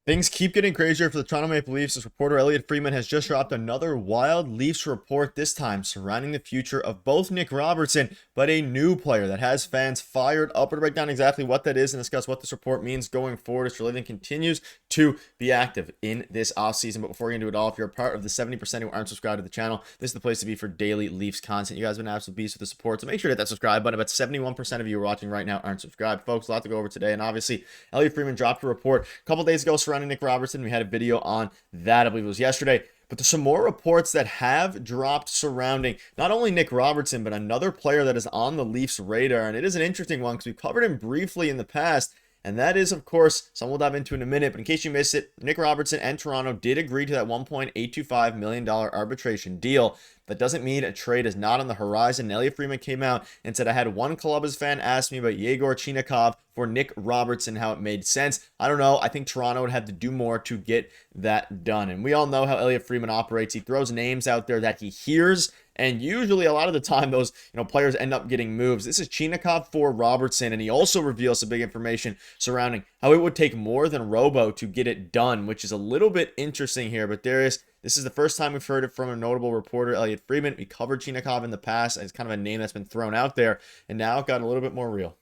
Things keep getting crazier for the Toronto Maple Leafs as reporter Elliot Friedman has just dropped another wild Leafs report, this time surrounding the future of both Nick Robertson, but a new player that has fans fired up. We're to break down exactly what that is and discuss what this report means going forward as Treliving continues to be active in this offseason. But before we get into it all, if you're a part of the 70% who aren't subscribed to the channel, this is the place to be for daily Leafs content. You guys have been absolute beasts with the support, so make sure to hit that subscribe button. About 71% of you watching right now aren't subscribed. Folks, a lot to go over today, and obviously, Elliot Friedman dropped a report a couple days ago surrounding Nick Robertson. We had a video on that, I believe it was yesterday. But there's some more reports that have dropped surrounding not only Nick Robertson, but another player that is on the Leafs' radar. And it is an interesting one because we've covered him briefly in the past. And that is, of course, something we'll dive into in a minute. But in case you missed it, Nick Robertson and Toronto did agree to that $1.825 million arbitration deal. That doesn't mean a trade is not on the horizon. Elliot Friedman came out and said, I had one Columbus fan ask me about Yegor Chinakhov for Nick Robertson, how it made sense. I don't know. I think Toronto would have to do more to get that done. And we all know how Elliot Friedman operates. He throws names out there that he hears, and usually a lot of the time those players end up getting moves. This is Chinakhov for Robertson, and he also reveals some big information surrounding how it would take more than Robo to get it done, which is a little bit interesting here. But this is the first time we've heard it from a notable reporter, Elliot Friedman. We covered Chinakhov in the past. It's kind of a name that's been thrown out there, and now it got a little bit more real.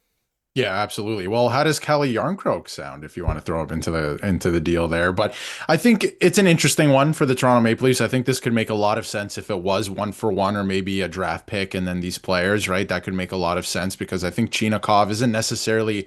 Yeah, absolutely. Well, how does Kelly Yarncroke sound if you want to throw up into the deal there? But I think it's an interesting one for the Toronto Maple Leafs. I think this could make a lot of sense if it was one for one or maybe a draft pick and then these players, right? That could make a lot of sense because I think Chinakhov isn't necessarily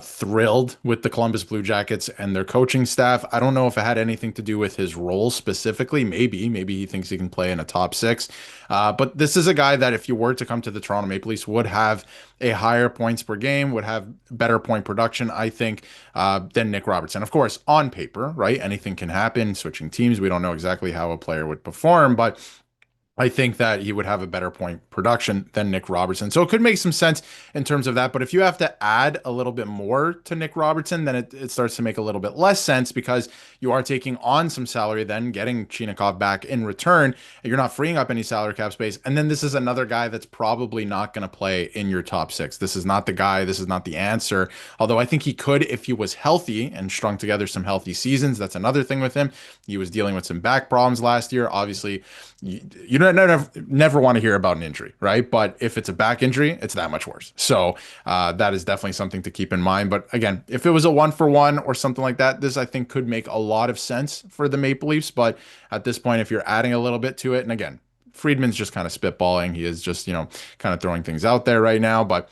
thrilled with the Columbus Blue Jackets and their coaching staff. I don't know if it had anything to do with his role specifically. Maybe he thinks he can play in a top six. But this is a guy that if you were to come to the Toronto Maple Leafs would have a higher points per game, would have better point production, I think, than Nick Robertson. Of course, on paper, right? Anything can happen. Switching teams, we don't know exactly how a player would perform, but I think that he would have a better point production than Nick Robertson. So it could make some sense in terms of that. But if you have to add a little bit more to Nick Robertson, then it starts to make a little bit less sense because you are taking on some salary, then getting Chinakhov back in return. You're not freeing up any salary cap space. And then this is another guy that's probably not going to play in your top six. This is not the guy. This is not the answer. Although I think he could if he was healthy and strung together some healthy seasons. That's another thing with him. He was dealing with some back problems last year. Obviously, you don't never want to hear about an injury, right? But if it's a back injury, it's that much worse. So that is definitely something to keep in mind. But again, if it was a one for one or something like that, this I think could make a lot of sense for the Maple Leafs. But at this point, if you're adding a little bit to it, and again, Friedman's just kind of spitballing. He is just, kind of throwing things out there right now. But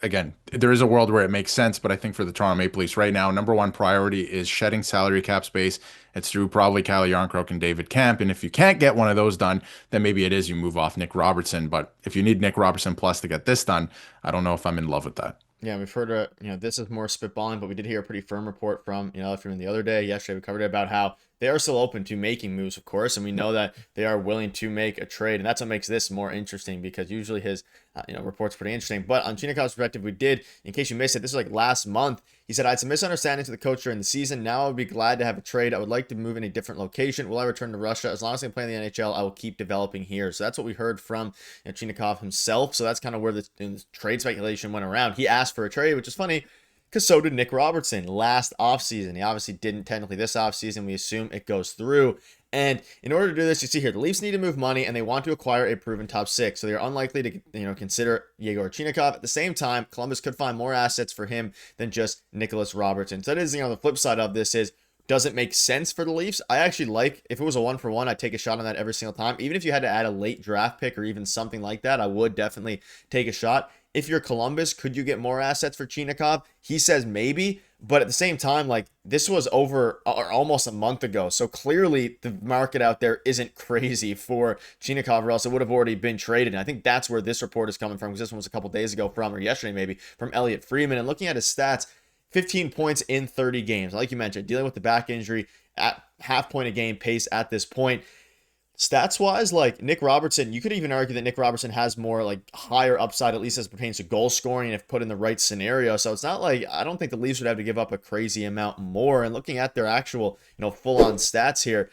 again, there is a world where it makes sense, but I think for the Toronto Maple Leafs right now, number one priority is shedding salary cap space. It's through probably Calle Yarncroke and David Camp. And if you can't get one of those done, then maybe it is you move off Nick Robertson. But if you need Nick Robertson plus to get this done, I don't know if I'm in love with that. Yeah, we've heard, this is more spitballing, but we did hear a pretty firm report from, from the other day. Yesterday, we covered it about how they are still open to making moves, of course, and we know that they are willing to make a trade, and that's what makes this more interesting because usually his, report's pretty interesting. But on Chinakhov's perspective, we did, in case you missed it, this was like last month. He said, I had some misunderstanding to the coach during the season. Now I would be glad to have a trade. I would like to move in a different location. Will I return to Russia? As long as I play in the NHL, I will keep developing here. So that's what we heard from Chinakhov himself. So that's kind of where the trade speculation went around. He asked for a trade, which is funny because so did Nick Robertson last offseason. He obviously didn't technically this offseason. We assume it goes through. And in order to do this, you see here, the Leafs need to move money and they want to acquire a proven top six. So they're unlikely to, consider Yegor Chinakhov. At the same time, Columbus could find more assets for him than just Nicholas Robertson. So that is, the flip side of this is, does it make sense for the Leafs? I actually like, if it was a one for one, I'd take a shot on that every single time. Even if you had to add a late draft pick or even something like that, I would definitely take a shot. If you're Columbus, could you get more assets for Chinakhov? He says maybe, but at the same time, like this was over or almost a month ago. So clearly the market out there isn't crazy for Chinakhov or else it would have already been traded. And I think that's where this report is coming from because this one was a couple days ago or yesterday maybe, from Elliot Friedman. And looking at his stats, 15 points in 30 games. Like you mentioned, dealing with the back injury at half point a game pace at this point. Stats wise, like Nick Robertson, you could even argue that Nick Robertson has more like higher upside, at least as pertains to goal scoring, if put in the right scenario. So it's not like I don't think the Leafs would have to give up a crazy amount more. And looking at their actual, full on stats here,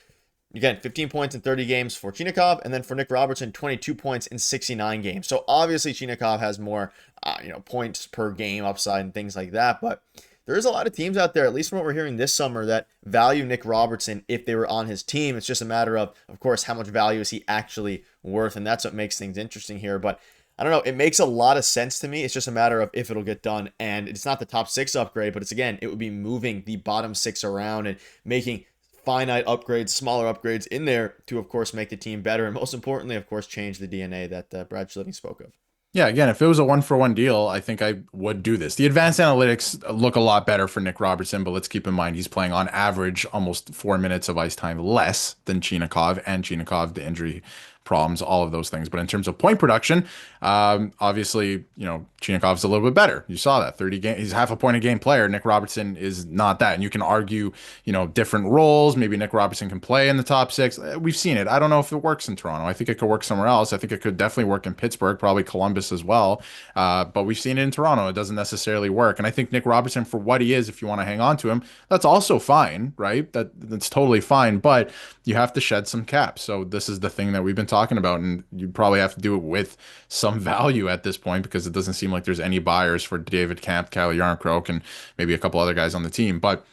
again, 15 points in 30 games for Chinakhov, and then for Nick Robertson, 22 points in 69 games. So obviously Chinakhov has more, points per game upside and things like that. But there's a lot of teams out there, at least from what we're hearing this summer, that value Nick Robertson if they were on his team. It's just a matter of course, how much value is he actually worth? And that's what makes things interesting here. But I don't know. It makes a lot of sense to me. It's just a matter of if it'll get done. And it's not the top 6 upgrade, but it's, again, it would be moving the bottom 6 around and making finite upgrades, smaller upgrades in there to, of course, make the team better. And most importantly, of course, change the DNA that Brad Schlittling spoke of. Yeah, again, if it was a 1-for-1 deal, I think I would do this. The advanced analytics look a lot better for Nick Robertson, but let's keep in mind he's playing on average almost 4 minutes of ice time less than Chinakhov, and Chinakhov, the injury problems, all of those things. But in terms of point production, obviously, Chinakhov's a little bit better. You saw that 30 game. He's half a point a game player. Nick Robertson is not that. And you can argue, different roles. Maybe Nick Robertson can play in the top 6. We've seen it. I don't know if it works in Toronto. I think it could work somewhere else. I think it could definitely work in Pittsburgh, probably Columbus as well. But we've seen it in Toronto. It doesn't necessarily work. And I think Nick Robertson, for what he is, if you want to hang on to him, that's also fine, right? That's totally fine. But you have to shed some cap. So this is the thing that we've been talking about, and you probably have to do it with some value at this point because it doesn't seem like there's any buyers for David Kampf, Calle Jarnkrok, and maybe a couple other guys on the team. But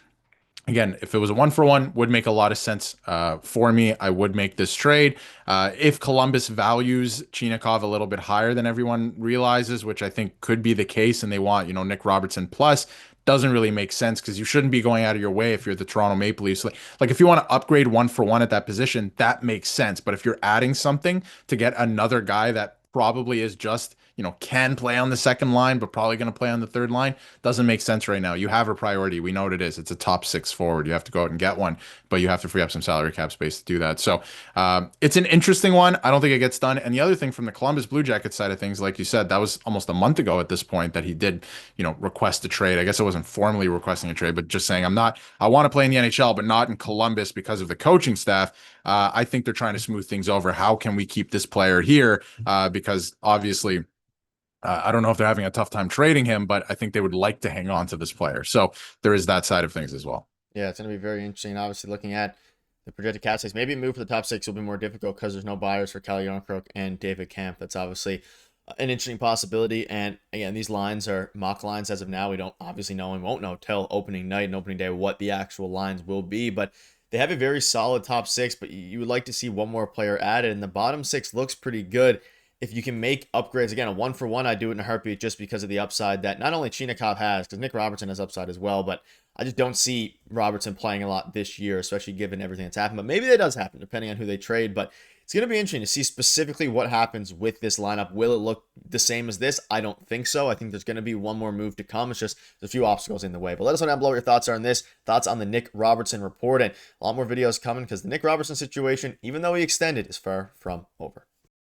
again, if it was a 1-for-1, would make a lot of sense for me. I would make this trade. If Columbus values Chinakhov a little bit higher than everyone realizes, which I think could be the case, and they want, Nick Robertson plus, doesn't really make sense because you shouldn't be going out of your way if you're the Toronto Maple Leafs. Like if you want to upgrade 1-for-1 at that position, that makes sense. But if you're adding something to get another guy that probably is just, can play on the second line, but probably going to play on the third line, doesn't make sense right now. You have a priority. We know what it is. It's a top 6 forward. You have to go out and get one, but you have to free up some salary cap space to do that. So it's an interesting one. I don't think it gets done. And the other thing from the Columbus Blue Jackets side of things, like you said, that was almost a month ago at this point that he did, request a trade. I guess it wasn't formally requesting a trade, but just saying, I want to play in the NHL, but not in Columbus because of the coaching staff. I think they're trying to smooth things over. How can we keep this player here? Because obviously, I don't know if they're having a tough time trading him, but I think they would like to hang on to this player. So there is that side of things as well. Yeah, it's going to be very interesting. Obviously, looking at the projected cap space, maybe a move for the top 6 will be more difficult because there's no buyers for Calle Jarnkrok and David Kampf. That's obviously an interesting possibility. And again, these lines are mock lines as of now. We don't obviously know and won't know till opening night and opening day what the actual lines will be. But they have a very solid top 6, but you would like to see one more player added. And the bottom 6 looks pretty good. If you can make upgrades, again, a 1-for-1, I'd do it in a heartbeat just because of the upside that not only Chinakhov has, because Nick Robertson has upside as well, but I just don't see Robertson playing a lot this year, especially given everything that's happened. But maybe that does happen, depending on who they trade. But it's going to be interesting to see specifically what happens with this lineup. Will it look the same as this? I don't think so. I think there's going to be one more move to come. It's just there's a few obstacles in the way. But let us know down below what your thoughts are on this. Thoughts on the Nick Robertson report. And a lot more videos coming because the Nick Robertson situation, even though he extended, is far from over.